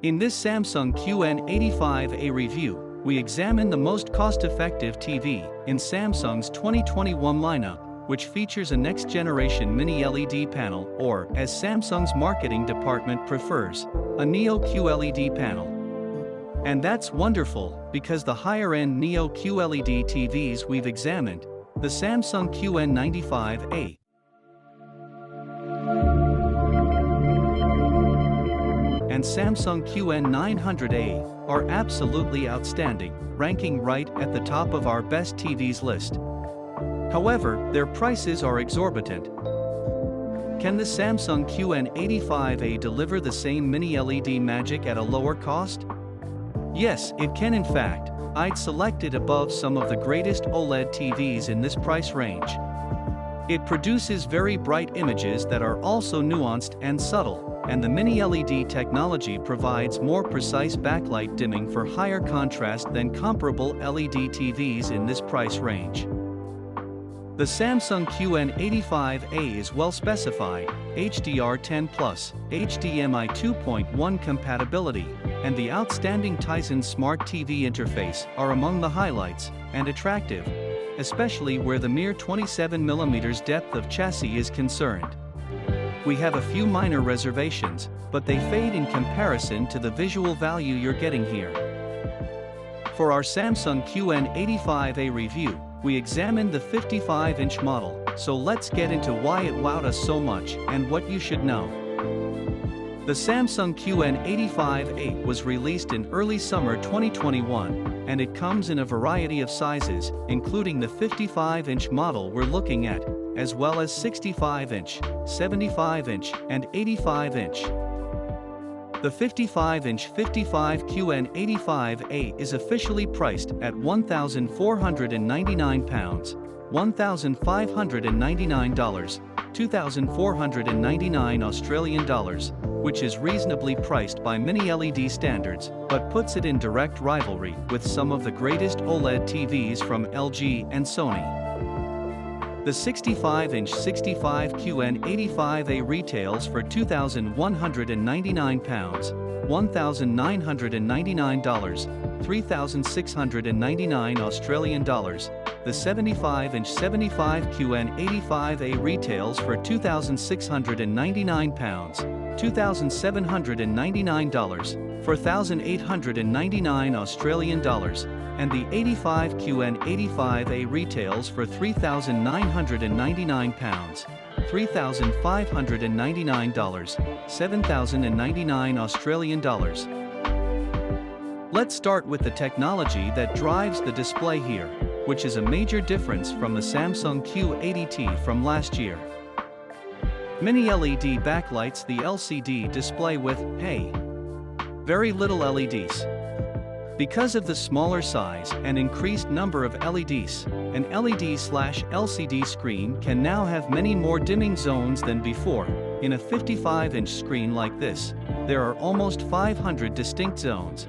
In this Samsung QN85A review, we examine the most cost-effective TV in Samsung's 2021 lineup, which features a next-generation mini LED panel, or, as Samsung's marketing department prefers, a Neo QLED panel. And that's wonderful, because the higher-end Neo QLED TVs we've examined, the Samsung QN95A and Samsung QN900A, are absolutely outstanding, ranking right at the top of our best TVs list. However, their prices are exorbitant. Can the Samsung QN85A deliver the same mini LED magic at a lower cost? Yes, it can. In fact, I'd select it above some of the greatest OLED TVs in this price range. It produces very bright images that are also nuanced and subtle, and the mini LED technology provides more precise backlight dimming for higher contrast than comparable LED TVs in this price range. The Samsung QN85A is well specified, HDR10+, HDMI 2.1 compatibility, and the outstanding Tizen Smart TV interface are among the highlights, and attractive, especially where the mere 27mm depth of chassis is concerned. We have a few minor reservations, but they fade in comparison to the visual value you're getting here. For our Samsung QN85A review, we examined the 55-inch model, so let's get into why it wowed us so much and what you should know. The Samsung QN85A was released in early summer 2021, and it comes in a variety of sizes, including the 55-inch model we're looking at, as well as 65-inch, 75-inch, and 85-inch. The 55-inch 55 QN85A is officially priced at £1,499, $1,599, $2,499 Australian dollars, which is reasonably priced by mini LED standards, but puts it in direct rivalry with some of the greatest OLED TVs from LG and Sony. The 65-inch 65 QN85A retails for £2,199, $1,999, $3,699 Australian dollars. The 75-inch 75 QN85A retails for £2,699, $2,799, $4,899 Australian dollars, and the 85 QN85A retails for £3,999, $3,599, $7,099 Australian dollars. Let's start with the technology that drives the display here, which is a major difference from the Samsung Q80T from last year. Mini LED backlights the LCD display with, hey, very little LEDs. Because of the smaller size and increased number of LEDs, an LED/LCD screen can now have many more dimming zones than before. In a 55-inch screen like this, there are almost 500 distinct zones.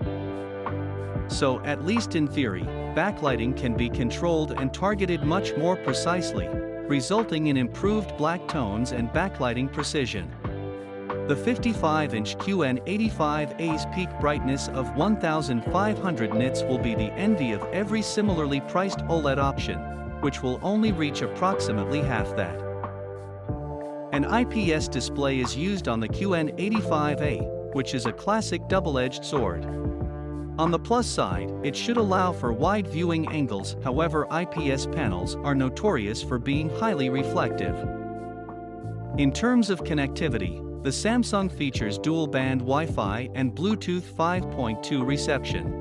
So, at least in theory, backlighting can be controlled and targeted much more precisely, resulting in improved black tones and backlighting precision. The 55-inch QN85A's peak brightness of 1500 nits will be the envy of every similarly priced OLED option, which will only reach approximately half that. An IPS display is used on the QN85A, which is a classic double-edged sword. On the plus side, it should allow for wide viewing angles. However, IPS panels are notorious for being highly reflective. In terms of connectivity, the Samsung features dual-band Wi-Fi and Bluetooth 5.2 reception.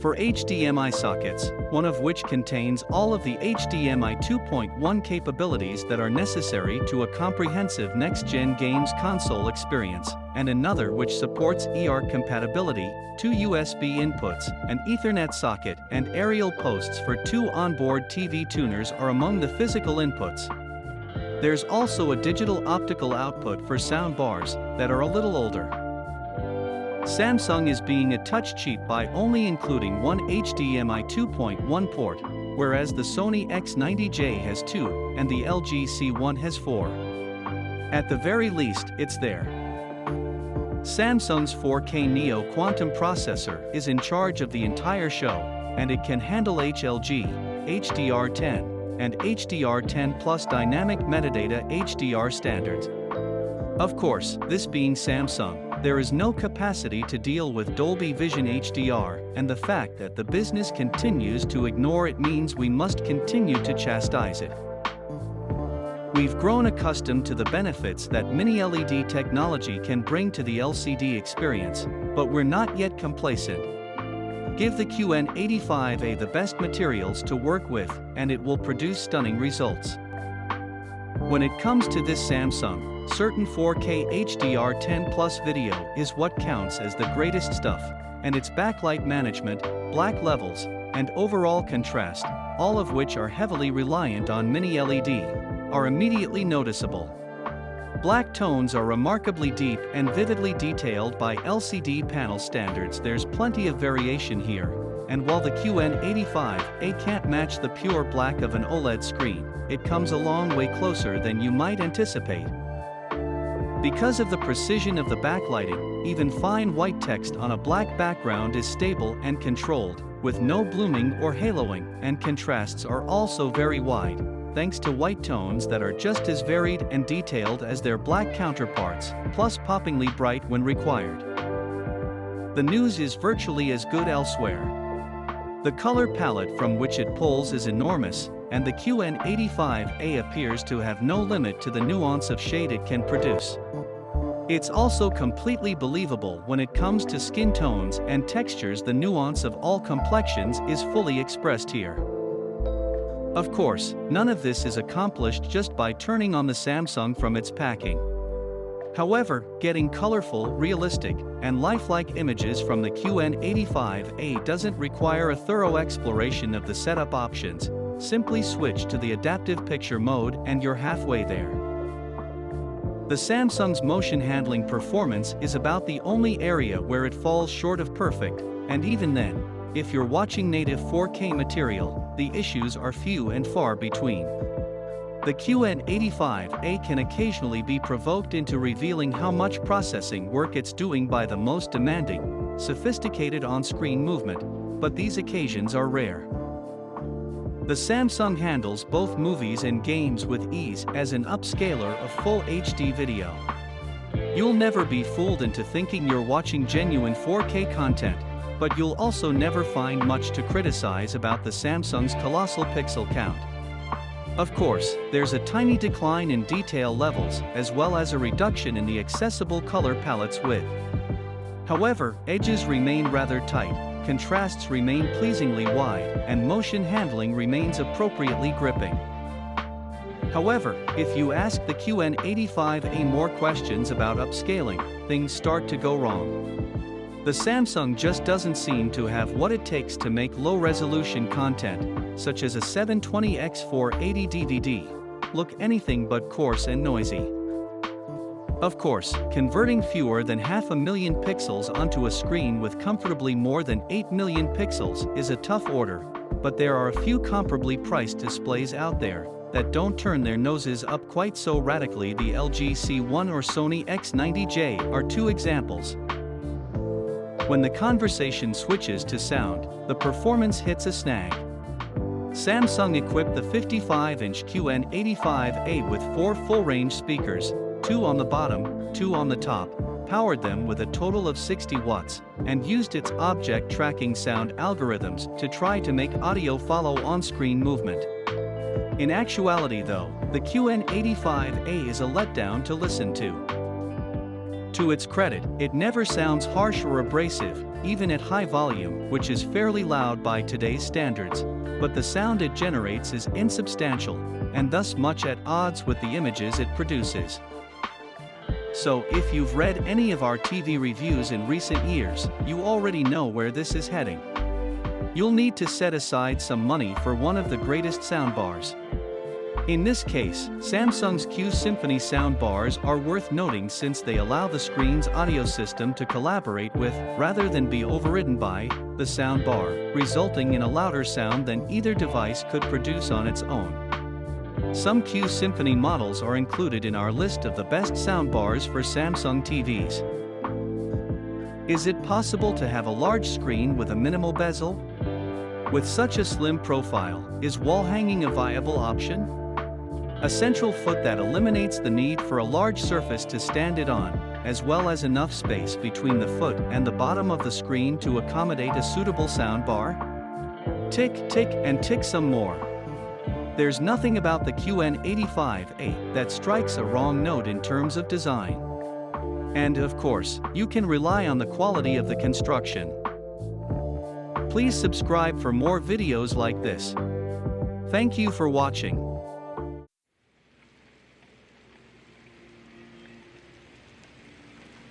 For HDMI sockets, one of which contains all of the HDMI 2.1 capabilities that are necessary to a comprehensive next-gen games console experience, and another which supports eARC compatibility, 2 USB inputs, an Ethernet socket, and aerial posts for 2 onboard TV tuners are among the physical inputs. There's also a digital optical output for sound bars that are a little older. Samsung is being a touch cheap by only including one HDMI 2.1 port, whereas the Sony X90J has 2, and the LG C1 has 4. At the very least, it's there. Samsung's 4K Neo quantum processor is in charge of the entire show, and it can handle HLG, HDR10, and HDR10 plus dynamic metadata HDR standards. Of course, this being Samsung, there is no capacity to deal with Dolby Vision HDR, and the fact that the business continues to ignore it means we must continue to chastise it. We've grown accustomed to the benefits that mini-LED technology can bring to the LCD experience, but we're not yet complacent. Give the QN85A the best materials to work with, and it will produce stunning results. When it comes to this Samsung, certain 4K HDR10 plus video is what counts as the greatest stuff, and its backlight management, black levels, and overall contrast, all of which are heavily reliant on mini-LED, are immediately noticeable. Black tones are remarkably deep and vividly detailed by LCD panel standards. There's plenty of variation here, and while the QN85A can't match the pure black of an OLED screen, it comes a long way closer than you might anticipate. Because of the precision of the backlighting, even fine white text on a black background is stable and controlled, with no blooming or haloing, and contrasts are also very wide, thanks to white tones that are just as varied and detailed as their black counterparts, plus poppingly bright when required. The news is virtually as good elsewhere. The color palette from which it pulls is enormous, and the QN85A appears to have no limit to the nuance of shade it can produce. It's also completely believable when it comes to skin tones and textures. The nuance of all complexions is fully expressed here. Of course, none of this is accomplished just by turning on the Samsung from its packing. However, getting colorful, realistic, and lifelike images from the QN85A doesn't require a thorough exploration of the setup options. Simply switch to the adaptive picture mode and you're halfway there. The Samsung's motion handling performance is about the only area where it falls short of perfect, and even then, if you're watching native 4K material, the issues are few and far between. The QN85A can occasionally be provoked into revealing how much processing work it's doing by the most demanding, sophisticated on-screen movement, but these occasions are rare. The Samsung handles both movies and games with ease as an upscaler of full HD video. You'll never be fooled into thinking you're watching genuine 4K content, but you'll also never find much to criticize about the Samsung's colossal pixel count. Of course, there's a tiny decline in detail levels as well as a reduction in the accessible color palette's width. However, edges remain rather tight, contrasts remain pleasingly wide, and motion handling remains appropriately gripping. However, if you ask the QN85A more questions about upscaling, things start to go wrong. The Samsung just doesn't seem to have what it takes to make low-resolution content, such as a 720x480 DVD, look anything but coarse and noisy. Of course, converting fewer than 500,000 pixels onto a screen with comfortably more than 8 million pixels is a tough order, but there are a few comparably priced displays out there that don't turn their noses up quite so radically. The LG C1 or Sony X90J are two examples. When the conversation switches to sound, the performance hits a snag. Samsung equipped the 55-inch QN85A with 4 full-range speakers, 2 on the bottom, 2 on the top, powered them with a total of 60 watts, and used its object tracking sound algorithms to try to make audio follow on-screen movement. In actuality though, the QN85A is a letdown to listen to. To its credit, it never sounds harsh or abrasive, even at high volume, which is fairly loud by today's standards, but the sound it generates is insubstantial, and thus much at odds with the images it produces. So, if you've read any of our TV reviews in recent years, you already know where this is heading. You'll need to set aside some money for one of the greatest soundbars. In this case, Samsung's Q Symphony soundbars are worth noting since they allow the screen's audio system to collaborate with, rather than be overridden by, the soundbar, resulting in a louder sound than either device could produce on its own. Some Q Symphony models are included in our list of the best soundbars for Samsung TVs. Is it possible to have a large screen with a minimal bezel? With such a slim profile, is wall hanging a viable option? A central foot that eliminates the need for a large surface to stand it on, as well as enough space between the foot and the bottom of the screen to accommodate a suitable sound bar? Tick, tick, and tick some more. There's nothing about the QN85A that strikes a wrong note in terms of design. And of course, you can rely on the quality of the construction. Please subscribe for more videos like this. Thank you for watching.